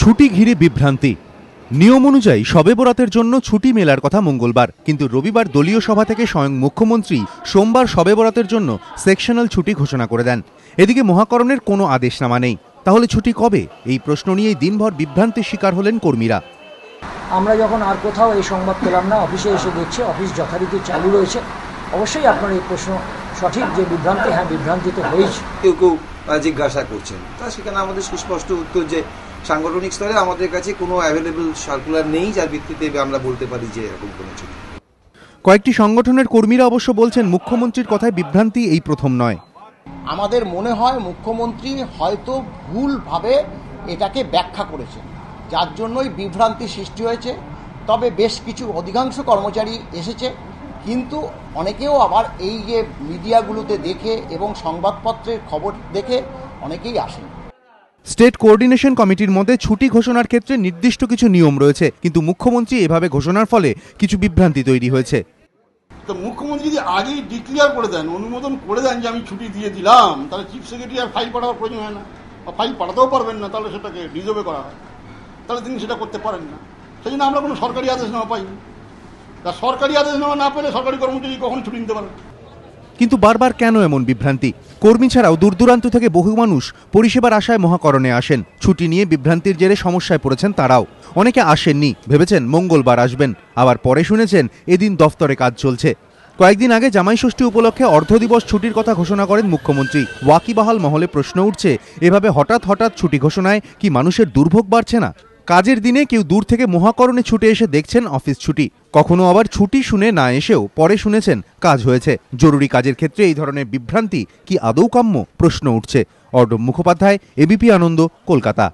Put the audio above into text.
ছুটি ঘিরে বিভ্রান্তি। নিয়ম অনুযায়ী শবে বরাতের জন্য ছুটি মেলার কথা মঙ্গলবার, কিন্তু রবিবার দলীয় সভা থেকে স্বয়ং মুখ্যমন্ত্রী সোমবার শবে বরাতের জন্য সেকশনাল ছুটি ঘোষণা করে দেন। এদিকে মহাকরণের কোনো আদেশনামা নেই। তাহলে ছুটি কবে? এই প্রশ্ন নিয়েই দিনভর বিভ্রান্তির শিকার হলেন কর্মীরা। আমরা যখন আর কোথাও এই সংবাদ পেলাম না, অফিসে এসে দেখছি অফিস যথারীতি চালু রয়েছে। অবশ্যই আপনার এই প্রশ্ন সঠিক যে বিভ্রান্তি, হ্যাঁ বিভ্রান্তি তো হয়েছে। কেউ জিজ্ঞাসা করছেন, তা সেখানে আমাদের সুস্পষ্ট উত্তর যে সাংগঠনিক স্তরে আমাদের কাছে কোনো অ্যাভেলেবল সার্কুলার নেই যার ভিত্তিতে আমরা বলতে পারি যে এরকম কোনো ছুটি। কয়েকটি সংগঠনের কর্মীরা অবশ্য বলছেন মুখ্যমন্ত্রীর কথায় বিভ্রান্তি এই প্রথম নয়। আমাদের মনে হয় মুখ্যমন্ত্রী হয়তো ভুলভাবে এটাকে ব্যাখ্যা করেছেন, যার জন্যই বিভ্রান্তি সৃষ্টি হয়েছে। তবে বেশ কিছু অধিকাংশ কর্মচারী এসেছে, কিন্তু অনেকেও আবার এই যে মিডিয়াগুলোতে দেখে এবং সংবাদপত্রের খবর দেখে অনেকেই আসেন। স্টেট কোঅর্ডিনেশন কমিটির মধ্যে ছুটি ঘোষণার ক্ষেত্রে নির্দিষ্ট কিছু নিয়ম রয়েছে, কিন্তু মুখ্যমন্ত্রী এভাবে ঘোষণার ফলে কিছু বিভ্রান্তি তৈরি হয়েছে। তো মুখ্যমন্ত্রী যদি আগেই ডিক্লেয়ার করে দেন, অনুমোদন করে দেন যে আমি ছুটি দিয়ে দিলাম, তাহলে চিফ সেক্রেটারি আর ফাইল পাঠাবার প্রয়োজন হয় না, বা ফাইল পাঠাতেও পারবেন না, তাহলে সেটাকে রিজর্ভে করা হয়। তাহলে তিনি সেটা করতে পারেন না। সেই জন্য আমরা কোনো সরকারি আদেশনামা পাইনি। তা সরকারি আদেশনামা না পেলে সরকারি কর্মচারী কখন ছুটি নিতে পারেন? কিন্তু বারবার কেন এমন বিভ্রান্তি? কর্মী ছাড়াও দূর দূরান্ত থেকে বহু মানুষ পরিষেবার আশায় মহাকরণে আসেন। ছুটি নিয়ে বিভ্রান্তির জেরে সমস্যায় পড়েছেন তারাও। অনেকে আসেননি, ভেবেছেন মঙ্গলবার আসবেন, আবার পরে শুনেছেন এদিন দফতরে কাজ চলছে। কয়েকদিন আগে জামাই ষষ্ঠী উপলক্ষে অর্ধদিবস ছুটির কথা ঘোষণা করেন মুখ্যমন্ত্রী। ওয়াকিবহাল মহলে প্রশ্ন উঠছে, এভাবে হঠাৎ হঠাৎ ছুটি ঘোষণায় কি মানুষের দুর্ভোগ বাড়ছে না? কাজের দিনে কেউ দূর থেকে মহাকরণে ছুটে এসে দেখছেন অফিস ছুটি, কখনো আবার ছুটি শুনে না এসেও পরে শুনেছেন কাজ হয়েছে। জরুরি কাজের ক্ষেত্রে এই ধরনের বিভ্রান্তি কি আদৌ কাম্য? প্রশ্ন উঠছে। অর্ণব মুখোপাধ্যায়, এবিপি আনন্দ, কলকাতা।